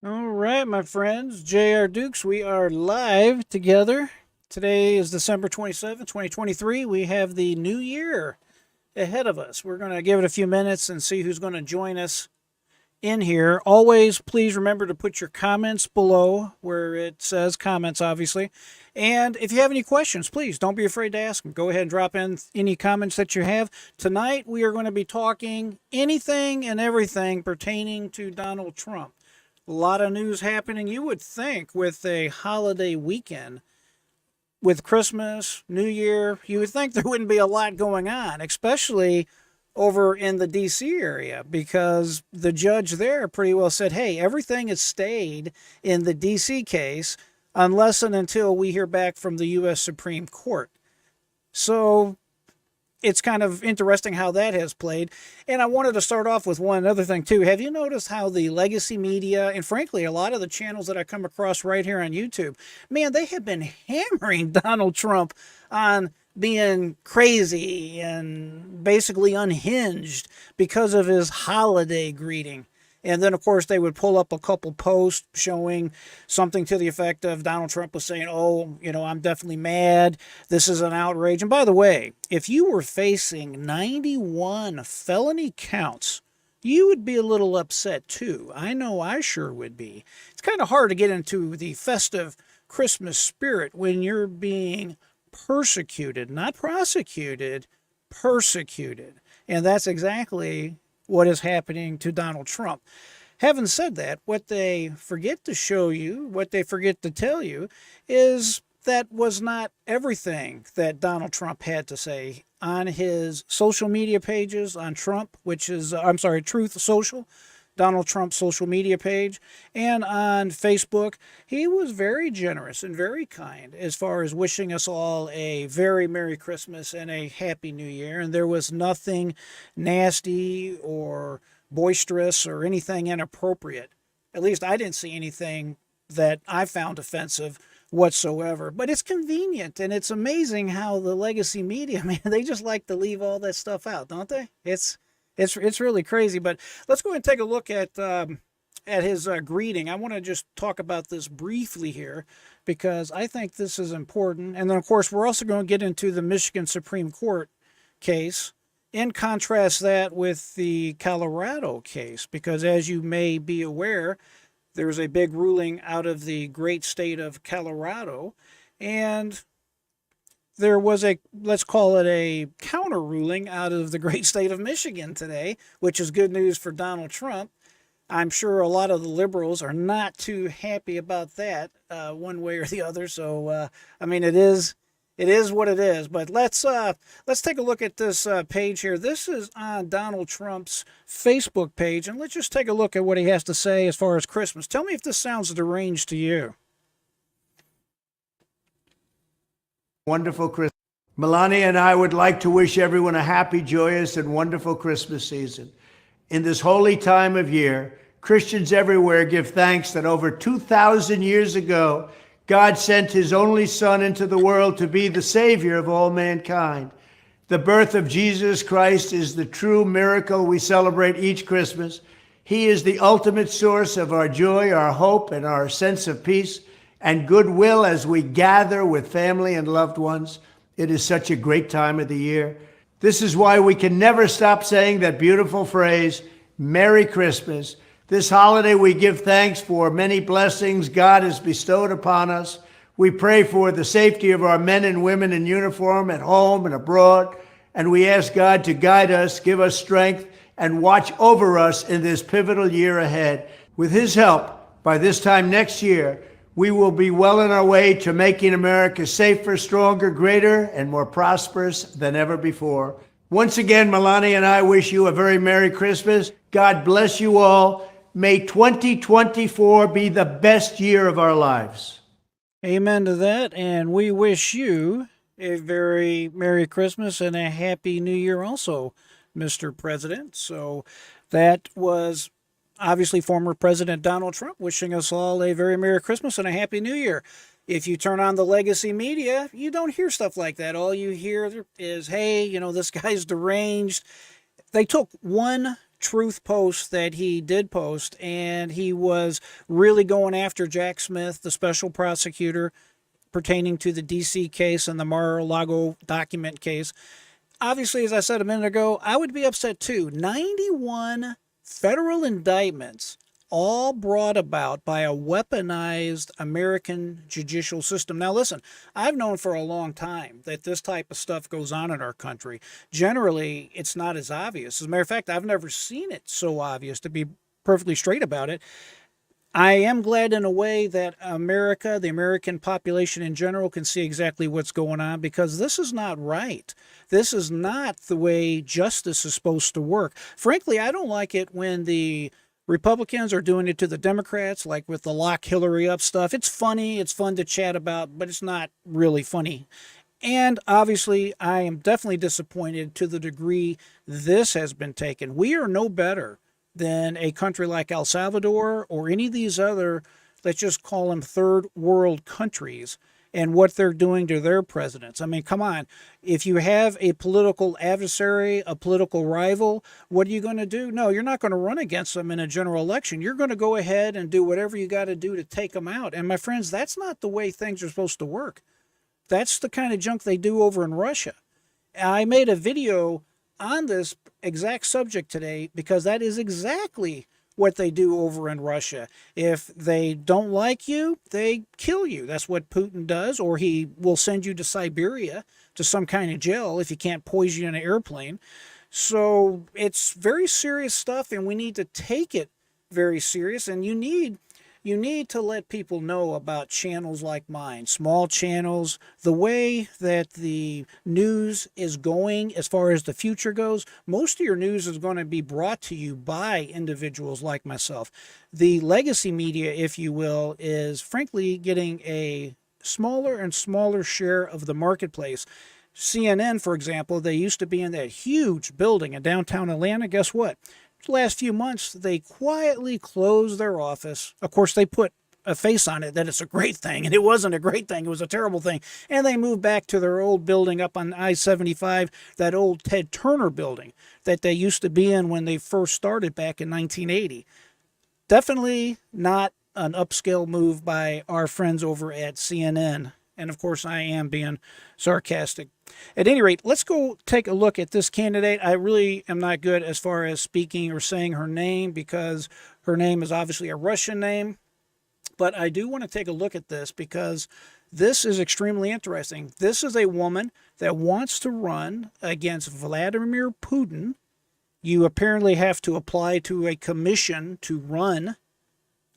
All right, my friends, J.R. Dukes, we are live together. Today is December 27th, 2023. We have the new year ahead of us. We're going to give it a few minutes and see who's going to join us in here. Always, please remember to put your comments below where it says comments, obviously. And if you have any questions, please don't be afraid to ask them. Go ahead and drop in any comments that you have. Tonight, we are going to be talking anything and everything pertaining to Donald Trump. A lot of news happening. You would think with a holiday weekend, with Christmas, New Year, you would think there wouldn't be a lot going on, especially over in the D.C. area, because the judge there pretty well said, hey, everything has stayed in the D.C. case unless and until we hear back from the U.S. Supreme Court. So it's kind of interesting how that has played. And I wanted to start off with one other thing, too. Have you noticed how the legacy media, and frankly, a lot of the channels that I come across right here on YouTube, man, they have been hammering Donald Trump on being crazy and basically unhinged because of his holiday greeting. And then, of course, they would pull up a couple posts showing something to the effect of Donald Trump was saying, oh, I'm definitely mad. This is an outrage. And by the way, if you were facing 91 felony counts, you would be a little upset too. I know I sure would be. It's kind of hard to get into the festive Christmas spirit when you're being persecuted, not prosecuted, persecuted. And that's exactly what is happening to Donald Trump. Having said that, what they forget to show you, what they forget to tell you, is that was not everything that Donald Trump had to say on his social media pages, on Trump, which is, I'm sorry, Truth Social, Donald Trump's social media page, and on Facebook. He was very generous and very kind as far as wishing us all a very Merry Christmas and a Happy New Year. And there was nothing nasty or boisterous or anything inappropriate. At least I didn't see anything that I found offensive whatsoever. But it's convenient, and it's amazing how the legacy media, man, they just like to leave all that stuff out, don't they? It's really crazy. But let's go ahead and take a look at his greeting. I want to just talk about this briefly here because I think this is important. And then, of course, we're also going to get into the Michigan Supreme Court case and contrast that with the Colorado case, because as you may be aware, there's a big ruling out of the great state of Colorado, and there was a, let's call it a counter ruling out of the great state of Michigan today, which is good news for Donald Trump. I'm sure a lot of the liberals are not too happy about that, one way or the other. So, I mean, it is what it is. But let's take a look at this page here. This is on Donald Trump's Facebook page, and let's just take a look at what he has to say as far as Christmas. Tell me if this sounds deranged to you. Wonderful Christmas. Melania and I would like to wish everyone a happy, joyous, and wonderful Christmas season. In this holy time of year, Christians everywhere give thanks that over 2,000 years ago, God sent his only Son into the world to be the Savior of all mankind. The birth of Jesus Christ is the true miracle we celebrate each Christmas. He is the ultimate source of our joy, our hope, and our sense of peace and goodwill as we gather with family and loved ones. It is such a great time of the year. This is why we can never stop saying that beautiful phrase, Merry Christmas. This holiday we give thanks for many blessings God has bestowed upon us. We pray for the safety of our men and women in uniform at home and abroad, and we ask God to guide us, give us strength, and watch over us in this pivotal year ahead. With his help, by this time next year, we will be well on our way to making America safer, stronger, greater, and more prosperous than ever before. Once again, Melania and I wish you a very Merry Christmas. God bless you all. May 2024 be the best year of our lives. Amen to that. And we wish you a very Merry Christmas and a Happy New Year also, Mr. President. So that was obviously former President Donald Trump wishing us all a very Merry Christmas and a Happy New Year. If you turn on the legacy media, you don't hear stuff like that. All you hear is, hey, this guy's deranged. They took one truth posts that he did post, and he was really going after Jack Smith, the special prosecutor, pertaining to the DC case and the Mar-a-Lago document case. Obviously, as I said a minute ago, I would be upset too. 91 federal indictments, all brought about by a weaponized American judicial system. Now, listen, I've known for a long time that this type of stuff goes on in our country. Generally, it's not as obvious. As a matter of fact, I've never seen it so obvious, to be perfectly straight about it. I am glad in a way that America, the American population in general, can see exactly what's going on, because this is not right. This is not the way justice is supposed to work. Frankly, I don't like it when the Republicans are doing it to the Democrats, like with the lock Hillary up stuff. It's funny, it's fun to chat about, but it's not really funny. And obviously, I am definitely disappointed to the degree this has been taken. We are no better than a country like El Salvador or any of these other, let's just call them third world countries, and what they're doing to their presidents. I mean, come on. If you have a political adversary, a political rival, what are you going to do? No, you're not going to run against them in a general election. You're going to go ahead and do whatever you got to do to take them out. And my friends, that's not the way things are supposed to work. That's the kind of junk they do over in Russia. I made a video on this exact subject today because that is exactly what they do over in Russia. If they don't like you, they kill you. That's what Putin does, or he will send you to Siberia to some kind of jail if you can't poison you in an airplane. So it's very serious stuff, and we need to take it very serious. And you need to let people know about channels like mine, small channels, the way that the news is going as far as the future goes. Most of your news is going to be brought to you by individuals like myself. The legacy media, if you will, is frankly getting a smaller and smaller share of the marketplace. CNN, for example, they used to be in that huge building in downtown Atlanta. Guess what? The last few months, they quietly closed their office. Of course, they put a face on it that it's a great thing, and it wasn't a great thing. It was a terrible thing. And they moved back to their old building up on I-75, that old Ted Turner building that they used to be in when they first started back in 1980. Definitely not an upscale move by our friends over at CNN. And of course, I am being sarcastic. At any rate, let's go take a look at this candidate. I really am not good as far as speaking or saying her name because her name is obviously a Russian name. But I do want to take a look at this because this is extremely interesting. This is a woman that wants to run against Vladimir Putin. You apparently have to apply to a commission to run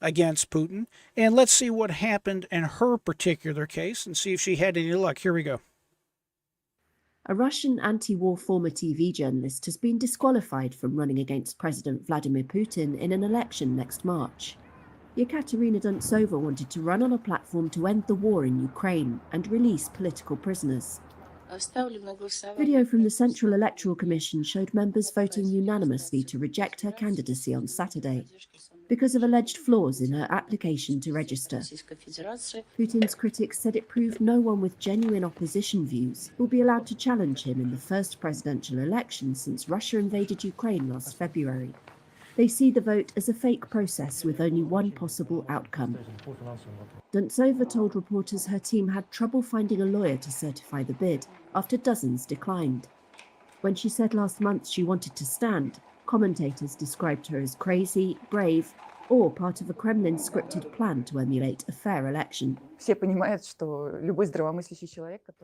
against Putin. And let's see what happened in her particular case and see if she had any luck. Here we go. A Russian anti-war former TV journalist has been disqualified from running against President Vladimir Putin in an election next March. Yekaterina Duntsova wanted to run on a platform to end the war in Ukraine and release political prisoners. Video from the Central Electoral Commission showed members voting unanimously to reject her candidacy on Saturday because of alleged flaws in her application to register. Putin's critics said it proved no one with genuine opposition views will be allowed to challenge him in the first presidential election since Russia invaded Ukraine last February. They see the vote as a fake process with only one possible outcome. Duntsova told reporters her team had trouble finding a lawyer to certify the bid after dozens declined. When she said last month she wanted to stand, commentators described her as crazy, brave, or part of a Kremlin-scripted plan to emulate a fair election.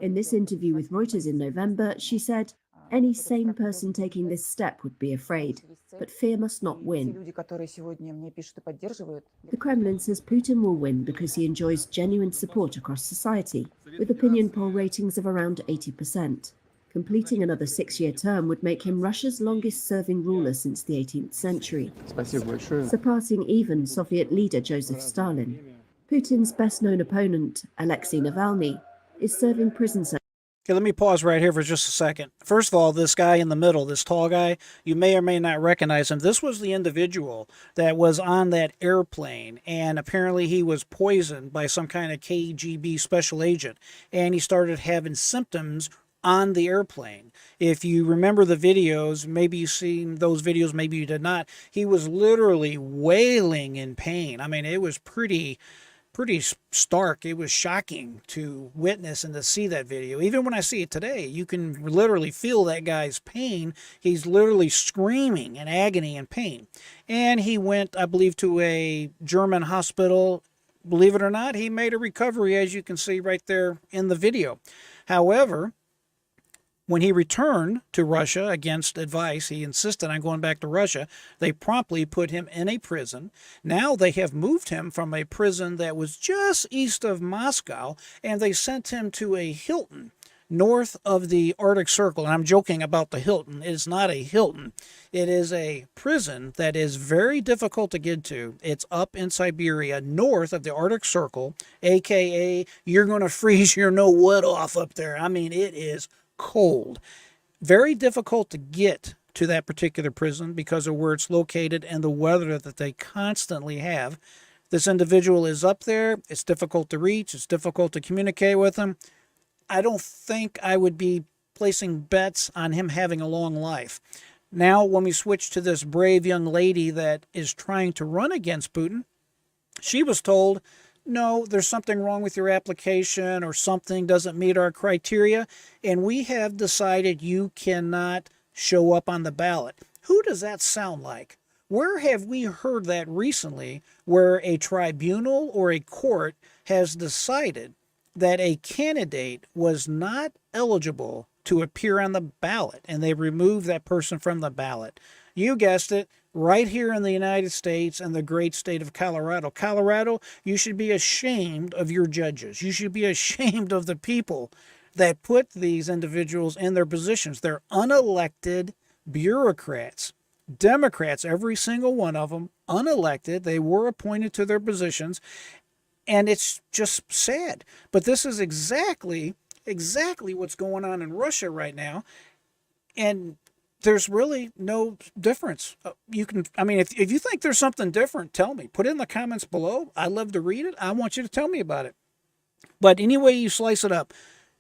In this interview with Reuters in November, she said, "Any sane person taking this step would be afraid, but fear must not win." The Kremlin says Putin will win because he enjoys genuine support across society, with opinion poll ratings of around 80%. Completing another 6-year term would make him Russia's longest-serving ruler since the 18th century, surpassing even Soviet leader Joseph Stalin. Putin's best-known opponent, Alexei Navalny, is serving prison sentences. Okay, let me pause right here for just a second. First of all, this guy in the middle, this tall guy, you may or may not recognize him. This was the individual that was on that airplane, and apparently he was poisoned by some kind of KGB special agent, and he started having symptoms on the airplane. If you remember the videos, maybe you've seen those videos, maybe you did not. He was literally wailing in pain. I mean, it was pretty stark. It was shocking to witness and to see that video. Even when I see it today, you can literally feel that guy's pain. He's literally screaming in agony and pain. And he went, I believe, to a German hospital. Believe it or not, he made a recovery, as you can see right there in the video. However, when he returned to Russia against advice, he insisted on going back to Russia. They promptly put him in a prison. Now they have moved him from a prison that was just east of Moscow, and they sent him to a Hilton north of the Arctic Circle. And I'm joking about the Hilton. It's not a Hilton. It is a prison that is very difficult to get to. It's up in Siberia, north of the Arctic Circle, a.k.a. you're going to freeze your know-what off up there. I mean, it is cold. Very difficult to get to that particular prison because of where it's located and the weather that they constantly have. This individual is up there. It's difficult to reach. It's difficult to communicate with him. I don't think I would be placing bets on him having a long life. Now, when we switch to this brave young lady that is trying to run against Putin, she was told, no, there's something wrong with your application or something doesn't meet our criteria, and we have decided you cannot show up on the ballot. Who does that sound like? Where have we heard that recently where a tribunal or a court has decided that a candidate was not eligible to appear on the ballot and they removed that person from the ballot? You guessed it. Right here in the United States and the great state of Colorado. Colorado, you should be ashamed of your judges. You should be ashamed of the people that put these individuals in their positions. They're unelected bureaucrats. Democrats, every single one of them, unelected. They were appointed to their positions. And it's just sad. But this is exactly what's going on in Russia right now. And there's really no difference. If you think there's something different, tell me. Put it in the comments below. I love to read it. I want you to tell me about it. But any way you slice it up,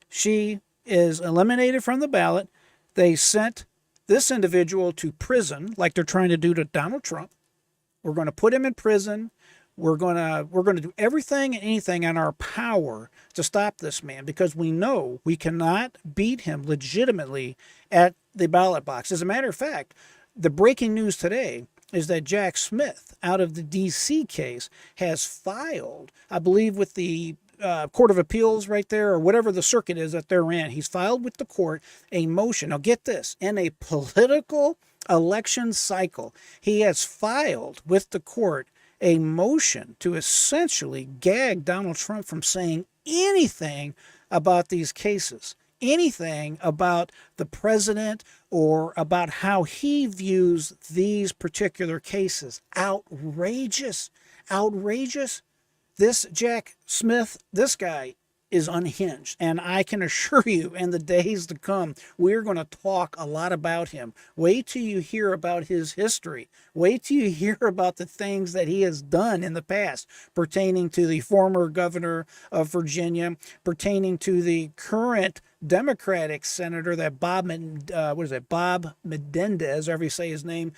she is eliminated from the ballot. They sent this individual to prison like they're trying to do to Donald Trump. We're going to put him in prison. We're going to do everything and anything in our power to stop this man because we know we cannot beat him legitimately at the ballot box. As a matter of fact, the breaking news today is that Jack Smith, out of the D.C. case, has filed, I believe, with the Court of Appeals right there, or whatever the circuit is that they're in. He's filed with the court a motion. Now get this, in a political election cycle, he has filed with the court a motion to essentially gag Donald Trump from saying anything about these cases, anything about the president or about how he views these particular cases. Outrageous. Outrageous. This Jack Smith, this guy is unhinged. And I can assure you, in the days to come, we're going to talk a lot about him. Wait till you hear about his history. Wait till you hear about the things that he has done in the past pertaining to the former governor of Virginia, pertaining to the current Democratic senator, that Bob Menendez, however you say his name.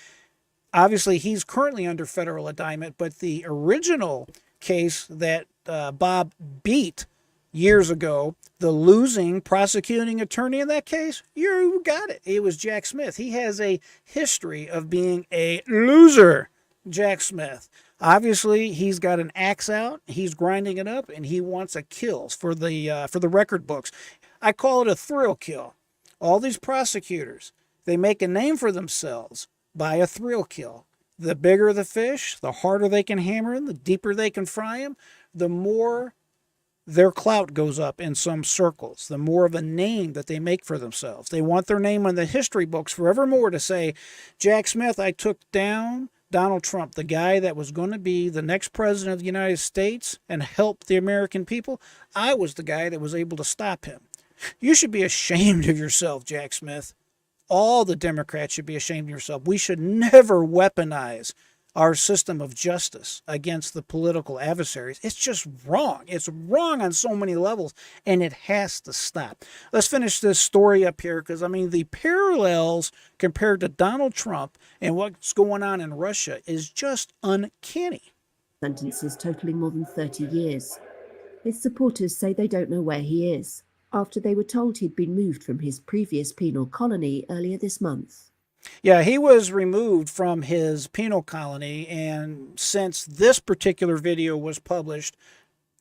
Obviously, he's currently under federal indictment, but the original case that Bob beat years ago, the losing prosecuting attorney in that case, you got it. It was Jack Smith. He has a history of being a loser, Jack Smith. Obviously, he's got an axe out. He's grinding it up, and he wants a kill for the record books. I call it a thrill kill. All these prosecutors, they make a name for themselves by a thrill kill. The bigger the fish, the harder they can hammer them, the deeper they can fry them, the more their clout goes up in some circles, the more of a name that they make for themselves. They want their name on the history books forevermore to say, Jack Smith, I took down Donald Trump, the guy that was going to be the next president of the United States and help the American people. I was the guy that was able to stop him. You should be ashamed of yourself, Jack Smith. All the Democrats should be ashamed of yourself. We should never weaponize our system of justice against the political adversaries. It's just wrong. It's wrong on so many levels, and it has to stop. Let's finish this story up here, because, I mean, the parallels compared to Donald Trump and what's going on in Russia is just uncanny. Sentences totaling more than 30 years. His supporters say they don't know where he is, after they were told he'd been moved from his previous penal colony earlier this month. Yeah, he was removed from his penal colony, and since this particular video was published,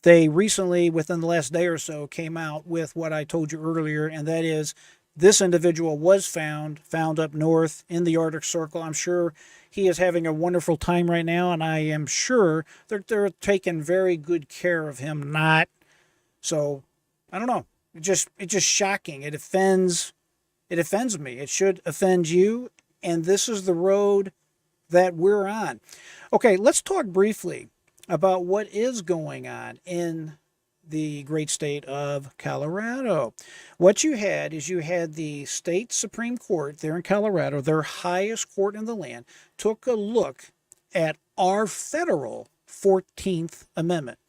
they recently, within the last day or so, came out with what I told you earlier, and that is this individual was found up north in the Arctic Circle. I'm sure he is having a wonderful time right now, and I am sure they're taking very good care of him. So I don't know. It's just shocking. It offends me. It should offend you, and this is the road that we're on. Okay, let's talk briefly about what is going on in the great state of Colorado. What you had the state Supreme Court there in Colorado, their highest court in the land, took a look at our federal 14th Amendment.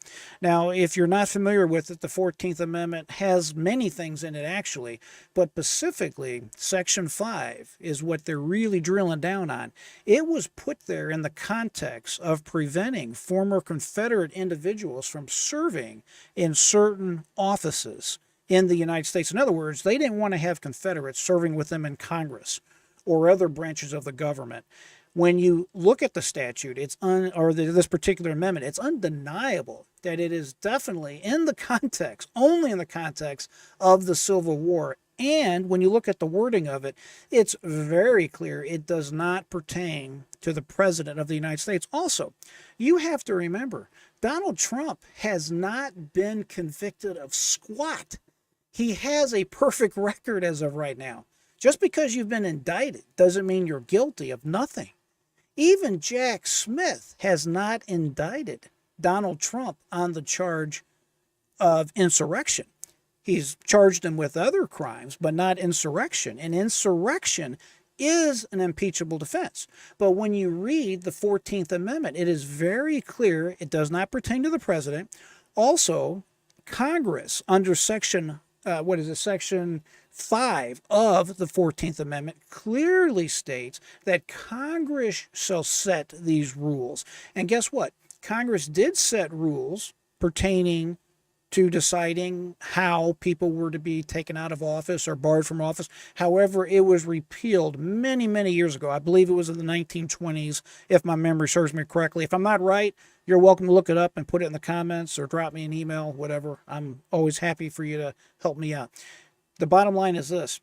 Now, if you're not familiar with it, the 14th Amendment has many things in it, actually, but specifically, Section 5 is what they're really drilling down on. It was put there in the context of preventing former Confederate individuals from serving in certain offices in the United States. In other words, they didn't want to have Confederates serving with them in Congress or other branches of the government. When you look at the statute, this particular amendment, it's undeniable that it is definitely only in the context of the Civil War. And when you look at the wording of it, it's very clear it does not pertain to the President of the United States. Also, you have to remember, Donald Trump has not been convicted of squat. He has a perfect record as of right now. Just because you've been indicted doesn't mean you're guilty of nothing. Even Jack Smith has not indicted Donald Trump on the charge of insurrection. He's charged him with other crimes, but not insurrection. And insurrection is an impeachable defense. But when you read the 14th Amendment, it is very clear it does not pertain to the president. Also, Congress, under Section 5 of the 14th Amendment, clearly states that Congress shall set these rules. And guess what? Congress did set rules pertaining to deciding how people were to be taken out of office or barred from office. However, it was repealed many, many years ago. I believe it was in the 1920s, if my memory serves me correctly. If I'm not right, you're welcome to look it up and put it in the comments or drop me an email, whatever. I'm always happy for you to help me out. The bottom line is this.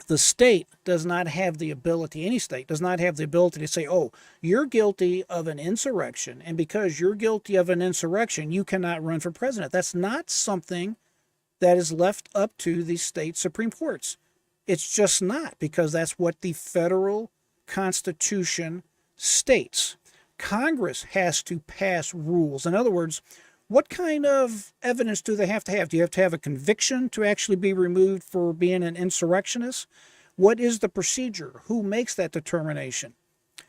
The state does not have the ability, any state does not have the ability to say, oh, you're guilty of an insurrection, and because you're guilty of an insurrection, you cannot run for president. That's not something that is left up to the state Supreme Courts. It's just not, because that's what the federal Constitution states. Congress has to pass rules. In other words, what kind of evidence do they have to have? Do you have to have a conviction to actually be removed for being an insurrectionist? What is the procedure? Who makes that determination?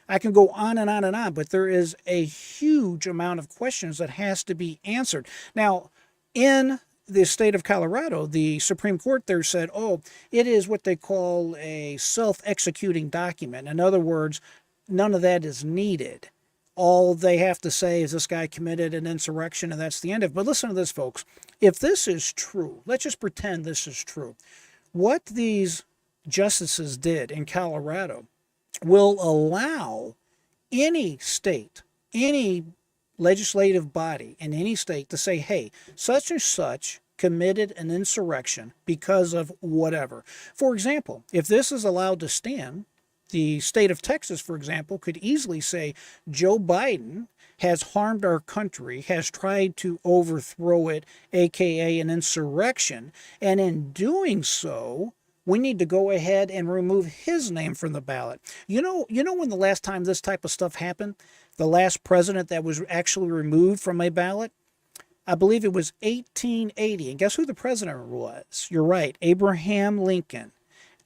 I can go on and on and on, but there is a huge amount of questions that has to be answered. Now, in the state of Colorado, the Supreme Court there said, oh, it is what they call a self-executing document. In other words, none of that is needed. All they have to say is this guy committed an insurrection, and that's the end of it. But listen to this, folks. If this is true, let's just pretend this is true. What these justices did in Colorado will allow any state, any legislative body in any state to say, hey, such and such committed an insurrection because of whatever. For example, if this is allowed to stand, the state of Texas, for example, could easily say Joe Biden has harmed our country, has tried to overthrow it, aka an insurrection, and in doing so, we need to go ahead and remove his name from the ballot. You know when the last time this type of stuff happened? The last president that was actually removed from a ballot? I believe it was 1880. And guess who the president was? You're right, Abraham Lincoln.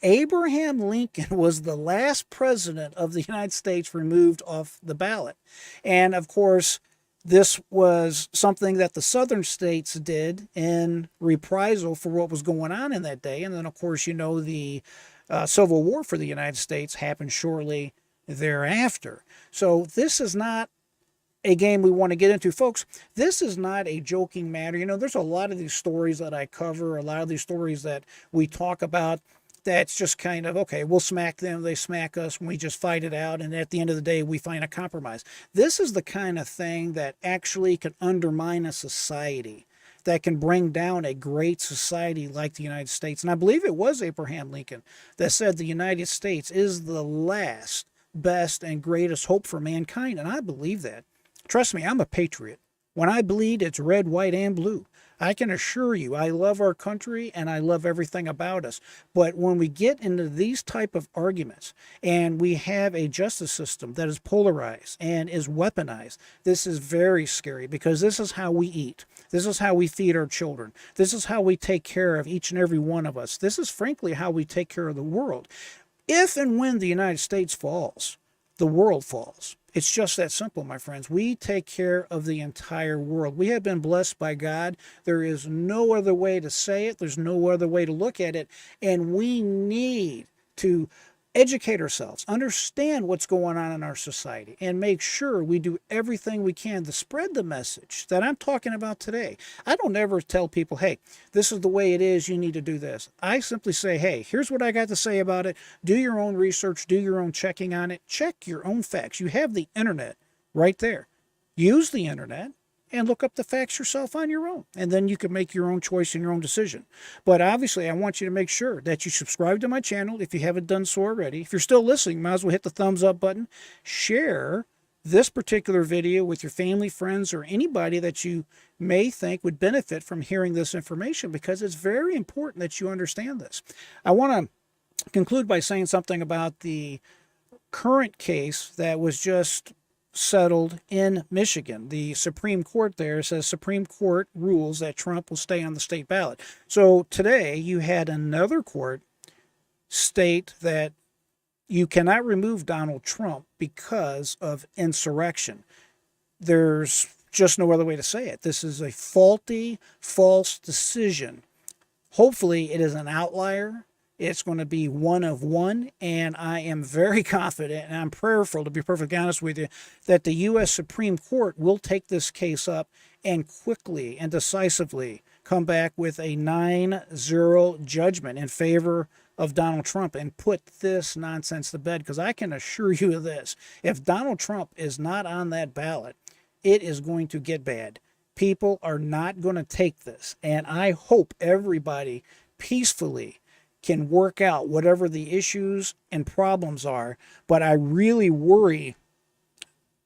Abraham Lincoln was the last president of the United States removed off the ballot. And of course, this was something that the southern states did in reprisal for what was going on in that day. And then, of course, you know, the Civil War for the United States happened shortly thereafter. So this is not a game we want to get into. Folks, this is not a joking matter. You know, there's a lot of these stories that I cover, a lot of these stories that we talk about that's just kind of, okay, we'll smack them, they smack us, and we just fight it out, and at the end of the day, we find a compromise. This is the kind of thing that actually can undermine a society, that can bring down a great society like the United States. And I believe it was Abraham Lincoln that said the United States is the last, best, and greatest hope for mankind, and I believe that. Trust me, I'm a patriot. When I bleed, it's red, white, and blue. I can assure you, I love our country and I love everything about us. But when we get into these type of arguments and we have a justice system that is polarized and is weaponized, this is very scary, because this is how we eat. This is how we feed our children. This is how we take care of each and every one of us. This is frankly how we take care of the world. If and when the United States falls, the world falls. It's just that simple, my friends. We take care of the entire world. We have been blessed by God. There is no other way to say it. There's no other way to look at it. And we need to educate ourselves, understand what's going on in our society, and make sure we do everything we can to spread the message that I'm talking about today. I don't ever tell people, hey, this is the way it is, you need to do this. I simply say, hey, here's what I got to say about it. Do your own research, do your own checking on it, check your own facts. You have the internet right there. Use the internet and look up the facts yourself on your own. And then you can make your own choice and your own decision. But obviously, I want you to make sure that you subscribe to my channel if you haven't done so already. If you're still listening, might as well hit the thumbs up button. Share this particular video with your family, friends, or anybody that you may think would benefit from hearing this information, because it's very important that you understand this. I want to conclude by saying something about the current case that was just settled in Michigan. The Supreme Court there says Supreme Court rules that Trump will stay on the state ballot. So today you had another court state that you cannot remove Donald Trump because of insurrection. There's just no other way to say it. This is a faulty, false decision. Hopefully it is an outlier. It's going to be one of one, and I am very confident, and I'm prayerful, to be perfectly honest with you, that the U.S. Supreme Court will take this case up and quickly and decisively come back with a 9-0 judgment in favor of Donald Trump and put this nonsense to bed. Because I can assure you of this, if Donald Trump is not on that ballot, it is going to get bad. People are not going to take this, and I hope everybody peacefully can work out whatever the issues and problems are. But I really worry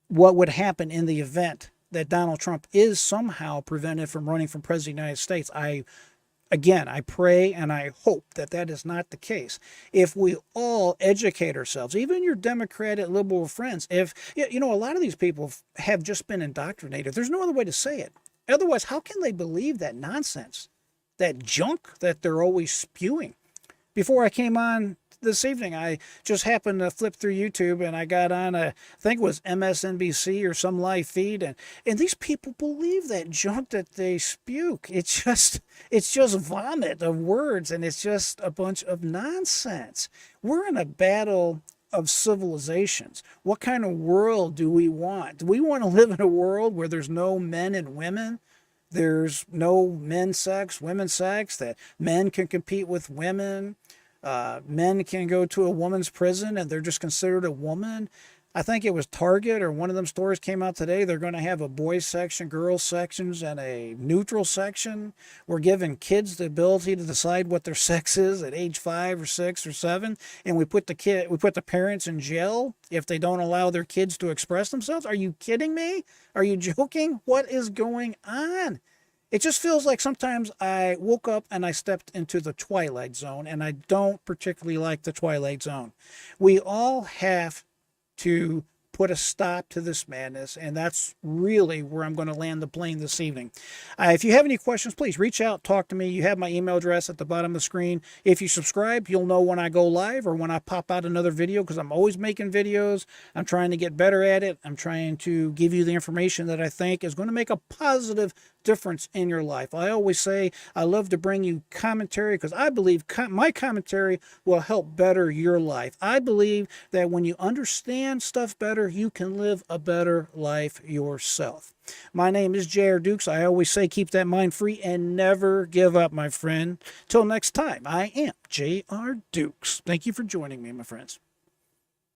what would happen in the event that Donald Trump is somehow prevented from running for president of the United States. I pray and I hope that that is not the case. If we all educate ourselves, even your Democratic liberal friends, if, you know, a lot of these people have just been indoctrinated. There's no other way to say it. Otherwise, how can they believe that nonsense, that junk that they're always spewing? Before I came on this evening, I just happened to flip through YouTube, and I got on I think it was MSNBC or some live feed, and these people believe that junk that they spew. It's just vomit of words, and it's just a bunch of nonsense. We're in a battle of civilizations. What kind of world do we want? Do we want to live in a world where there's no men and women? There's no men's sex, women's sex, that men can compete with women. Men can go to a woman's prison and they're just considered a woman. I think it was Target or one of them stores came out today. They're going to have a boys section, girls sections, and a neutral section. We're giving kids the ability to decide what their sex is at age 5 or 6 or 7, and we put the parents in jail if they don't allow their kids to express themselves. Are you kidding me? Are you joking? What is going on? It just feels like sometimes I woke up and I stepped into the Twilight Zone, and I don't particularly like the Twilight Zone. We all have to put a stop to this madness. And that's really where I'm going to land the plane this evening. If you have any questions, please reach out, talk to me. You have my email address at the bottom of the screen. If you subscribe, you'll know when I go live or when I pop out another video, because I'm always making videos. I'm trying to get better at it. I'm trying to give you the information that I think is going to make a positive difference in your life. I always say I love to bring you commentary because I believe my commentary will help better your life. I believe that when you understand stuff better, you can live a better life yourself. My name is J.R. Dukes. I always say keep that mind free and never give up, my friend. Till next time, I am J.R. Dukes. Thank you for joining me, my friends.